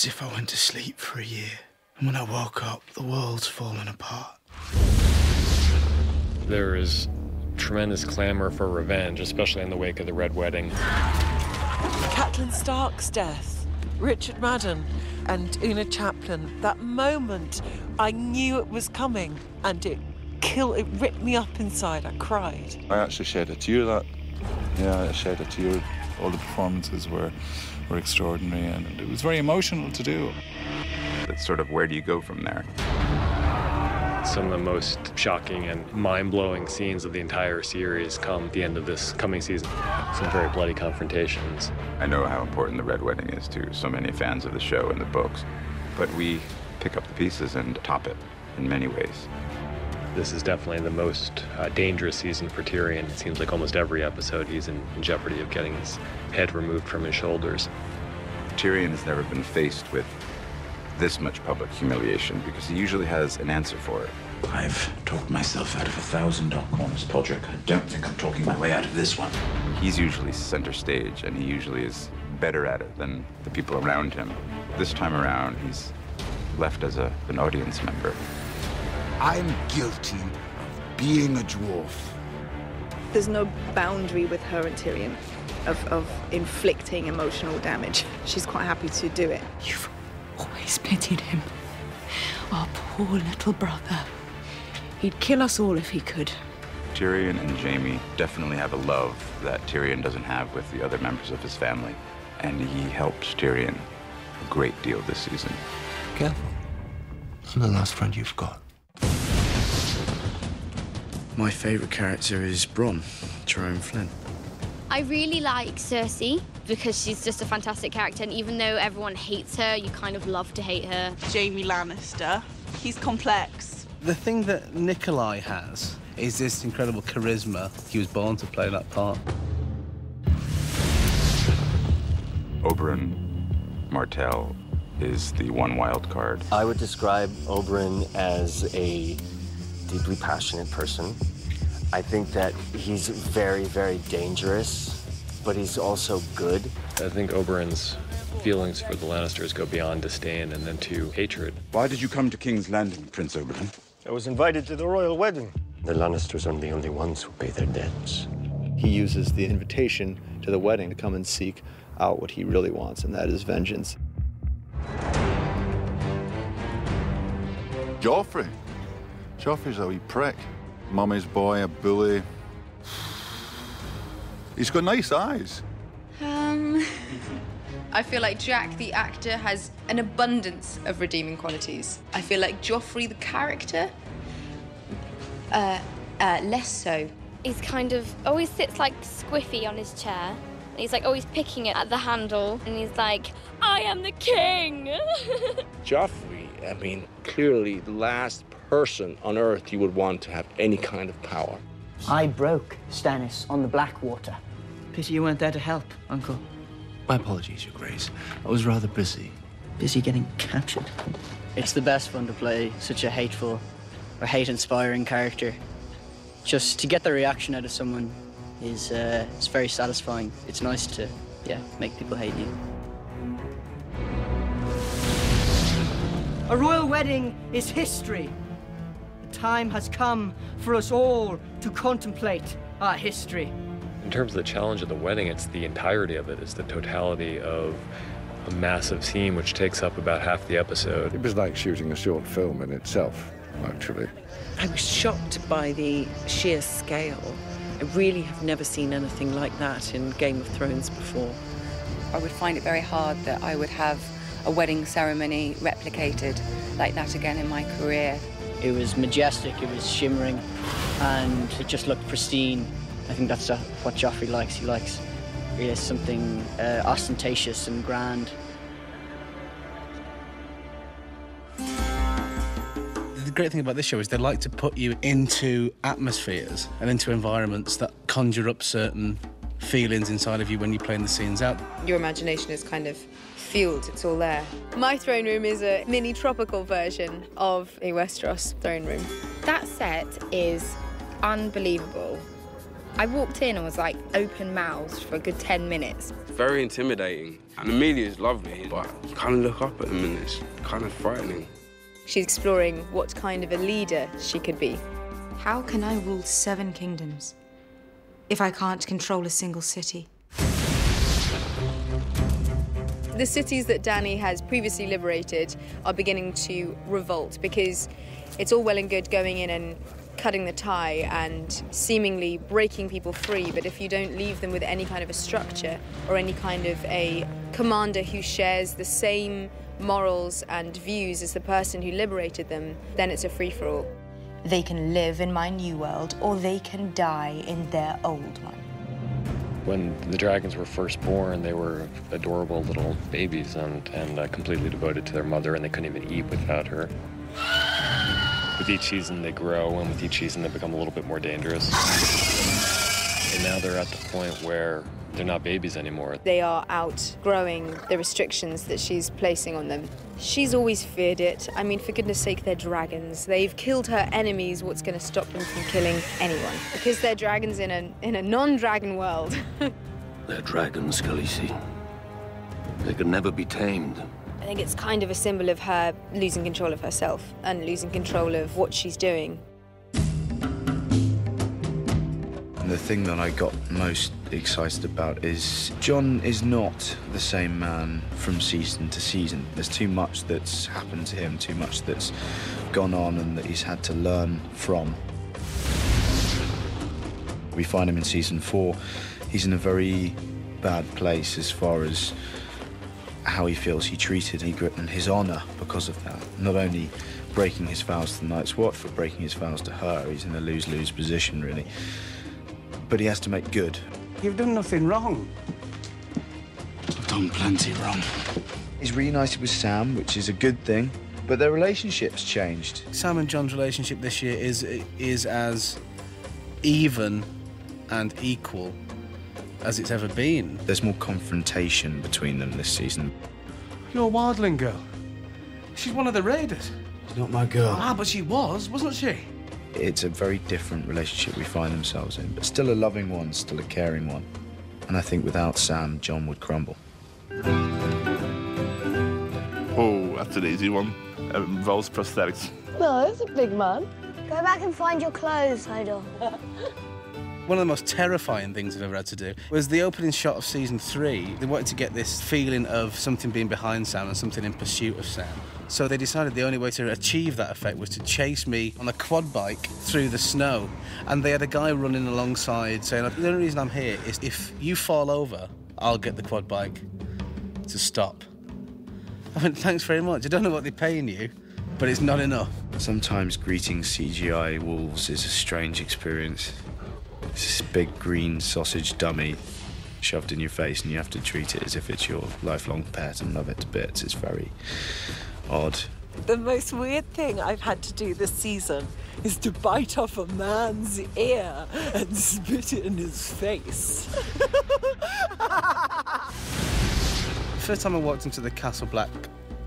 as if I went to sleep for a year. And when I woke up, the world's fallen apart. There is tremendous clamor for revenge, especially in the wake of the Red Wedding. Catelyn Stark's death, Richard Madden and Una Chaplin. That moment, I knew it was coming, and it ripped me up inside. I cried. I actually shed a tear that. Yeah, I shed a tear. All the performances were extraordinary, and it was very emotional to do. It's sort of, where do you go from there? Some of the most shocking and mind-blowing scenes of the entire series come at the end of this coming season. Some very bloody confrontations. I know how important the Red Wedding is to so many fans of the show and the books, but we pick up the pieces and top it in many ways. This is definitely the most dangerous season for Tyrion. It seems like almost every episode he's in jeopardy of getting his head removed from his shoulders. Tyrion has never been faced with this much public humiliation because he usually has an answer for it. I've talked myself out of 1,000 dark corners, Podrick. I don't think I'm talking my way out of this one. He's usually center stage, and he usually is better at it than the people around him. This time around, he's left as an audience member. I'm guilty of being a dwarf. There's no boundary with her and Tyrion of inflicting emotional damage. She's quite happy to do it. You've always pitied him. Our poor little brother. He'd kill us all if he could. Tyrion and Jaime definitely have a love that Tyrion doesn't have with the other members of his family, and he helped Tyrion a great deal this season. Careful. I'm the last friend you've got. My favourite character is Bronn, Jerome Flynn. I really like Cersei because she's just a fantastic character, and even though everyone hates her, you kind of love to hate her. Jaime Lannister. He's complex. The thing that Nikolai has is this incredible charisma. He was born to play that part. Oberyn Martell is the one wild card. I would describe Oberyn as a deeply passionate person. I think that he's very, very dangerous, but he's also good. I think Oberyn's feelings for the Lannisters go beyond disdain and then to hatred. Why did you come to King's Landing, Prince Oberyn? I was invited to the royal wedding. The Lannisters aren't the only ones who pay their debts. He uses the invitation to the wedding to come and seek out what he really wants, and that is vengeance. Joffrey. Joffrey's a wee prick. Mummy's boy, a bully. He's got nice eyes. I feel like Jack, the actor, has an abundance of redeeming qualities. I feel like Joffrey, the character, less so. He's kind of always sits like squiffy on his chair. And he's like always picking it at the handle, and he's like, I am the king! Joffrey, I mean, clearly the last person on Earth you would want to have any kind of power. I broke Stannis on the Blackwater. Pity you weren't there to help, Uncle. My apologies, Your Grace. I was rather busy. Busy getting captured. It's the best fun to play such a hateful or hate-inspiring character. Just to get the reaction out of someone is it's very satisfying. It's nice to, make people hate you. A royal wedding is history. The time has come for us all to contemplate our history. In terms of the challenge of the wedding, it's the entirety of it. It's the totality of a massive scene which takes up about half the episode. It was like shooting a short film in itself, actually. I was shocked by the sheer scale. I really have never seen anything like that in Game of Thrones before. I would find it very hard that I would have a wedding ceremony replicated like that again in my career. It was majestic, it was shimmering, and it just looked pristine. I think that's what Joffrey likes. He likes really something ostentatious and grand. The great thing about this show is they like to put you into atmospheres and into environments that conjure up certain feelings inside of you when you're playing the scenes out. Your imagination is kind of fueled, it's all there. My throne room is a mini tropical version of a Westeros throne room. That set is unbelievable. I walked in and was like open-mouthed for a good 10 minutes. Very intimidating. And Amelia's lovely, but you kind of look up at them and it's kind of frightening. She's exploring what kind of a leader she could be. How can I rule 7 kingdoms if I can't control a single city? The cities that Dany has previously liberated are beginning to revolt because it's all well and good going in and cutting the tie and seemingly breaking people free, but if you don't leave them with any kind of a structure or any kind of a commander who shares the same morals and views as the person who liberated them, then it's a free-for-all. They can live in my new world, or they can die in their old one. When the dragons were first born, they were adorable little babies and completely devoted to their mother, and they couldn't even eat without her. With each season, they grow, and with each season, they become a little bit more dangerous. And now they're at the point where they're not babies anymore. They are outgrowing the restrictions that she's placing on them. She's always feared it. I mean, for goodness sake, they're dragons. They've killed her enemies. What's going to stop them from killing anyone? Because they're dragons in a non-dragon world. They're dragons, Khaleesi. They can never be tamed. I think it's kind of a symbol of her losing control of herself and losing control of what she's doing. The thing that I got most excited about is Jon is not the same man from season to season. There's too much that's happened to him, too much that's gone on and that he's had to learn from. We find him in season 4. He's in a very bad place as far as how he feels he treated Ygritte and his honour because of that. Not only breaking his vows to the Night's Watch, but breaking his vows to her. He's in a lose-lose position, really. But he has to make good. You've done nothing wrong. I've done plenty wrong. He's reunited with Sam, which is a good thing, but their relationship's changed. Sam and Jon's relationship this year is as even and equal as it's ever been. There's more confrontation between them this season. You're a wildling girl. She's one of the raiders. She's not my girl. Ah, but she was, wasn't she? It's a very different relationship we find themselves in, but still a loving one, still a caring one. And I think without Sam, Jon would crumble. Oh, that's an easy one. It involves prosthetics. No, it's a big man. Go back and find your clothes, Hodor. One of the most terrifying things I've ever had to do was the opening shot of season 3. They wanted to get this feeling of something being behind Sam and something in pursuit of Sam. So they decided the only way to achieve that effect was to chase me on a quad bike through the snow. And they had a guy running alongside saying, the only reason I'm here is if you fall over, I'll get the quad bike to stop. I went, thanks very much. I don't know what they're paying you, but it's not enough. Sometimes greeting CGI wolves is a strange experience. It's this big green sausage dummy shoved in your face and you have to treat it as if it's your lifelong pet and love it to bits. It's very odd. The most weird thing I've had to do this season is to bite off a man's ear and spit it in his face. The first time I walked into the Castle Black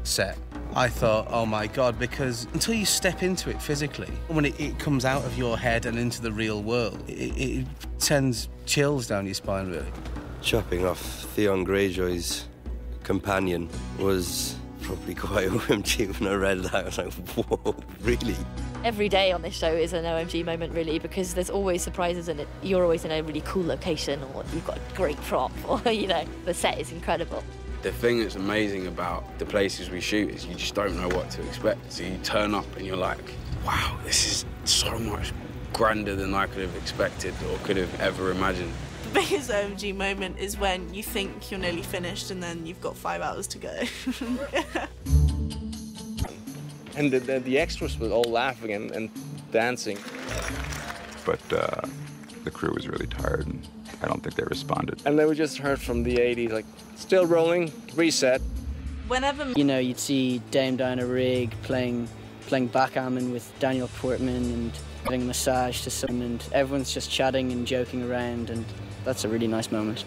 set, I thought, oh my God, because until you step into it physically, when it comes out of your head and into the real world, it sends chills down your spine, really. Chopping off Theon Greyjoy's companion was probably quite OMG. When I read that, I was like, whoa, really? Every day on this show is an OMG moment, really, because there's always surprises in it. You're always in a really cool location, or you've got a great prop, or, the set is incredible. The thing that's amazing about the places we shoot is you just don't know what to expect. So you turn up and you're like, wow, this is so much grander than I could have expected or could have ever imagined. The biggest OMG moment is when you think you're nearly finished and then you've got 5 hours to go. And the extras were all laughing and dancing. But the crew was really tired, and I don't think they responded. And then we just heard from the 80s, like, still rolling, reset. Whenever... you'd see Dame Diana Rigg playing backgammon with Daniel Portman and having a massage to someone, and everyone's just chatting and joking around, and that's a really nice moment.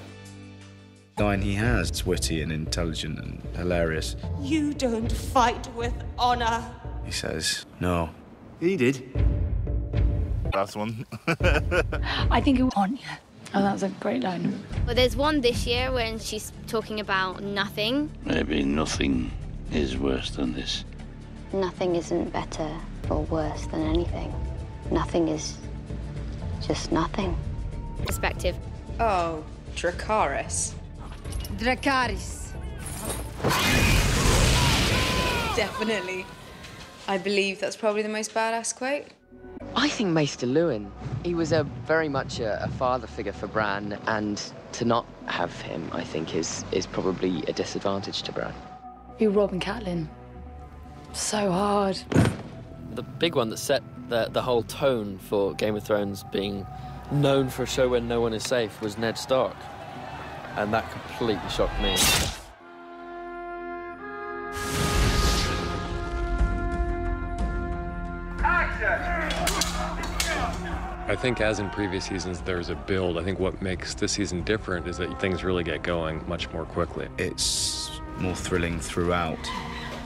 Line he has, it's witty and intelligent and hilarious. You don't fight with honor. He says, no. He did. That's one. I think it will haunt you. Oh, that's a great line. Well, there's one this year when she's talking about nothing. Maybe nothing is worse than this. Nothing isn't better or worse than anything. Nothing is just nothing. Perspective. Oh, Dracarys. Dracarys. Definitely. I believe that's probably the most badass quote. I think Maester Lewin. He was very much a father figure for Bran, and to not have him, I think, is probably a disadvantage to Bran. You Rob and Catelyn. So hard. The big one that set the whole tone for Game of Thrones being known for a show where no one is safe was Ned Stark. And that completely shocked me. I think as in previous seasons, there's a build. I think what makes this season different is that things really get going much more quickly. It's more thrilling throughout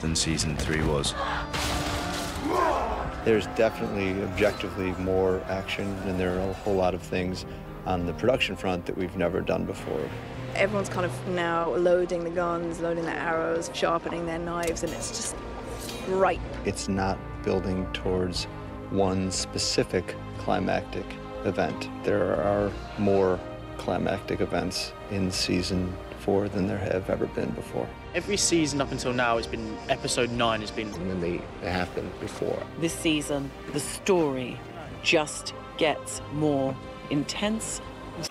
than season 3 was. There's definitely objectively more action, and there are a whole lot of things on the production front that we've never done before. Everyone's kind of now loading the guns, loading their arrows, sharpening their knives, and it's just right. It's not building towards one specific climactic event. There are more climactic events in season 4 than there have ever been before. Every season up until now, episode 9 has been when they happened before. This season, the story just gets more intense.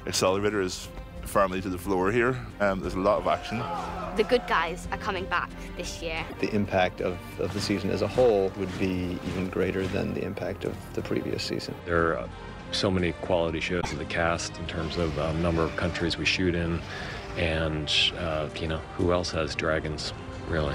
Accelerator is firmly to the floor here. There's a lot of action. The good guys are coming back this year. The impact of the season as a whole would be even greater than the impact of the previous season. There are so many quality shows in the cast in terms of number of countries we shoot in, and you know, who else has dragons, really?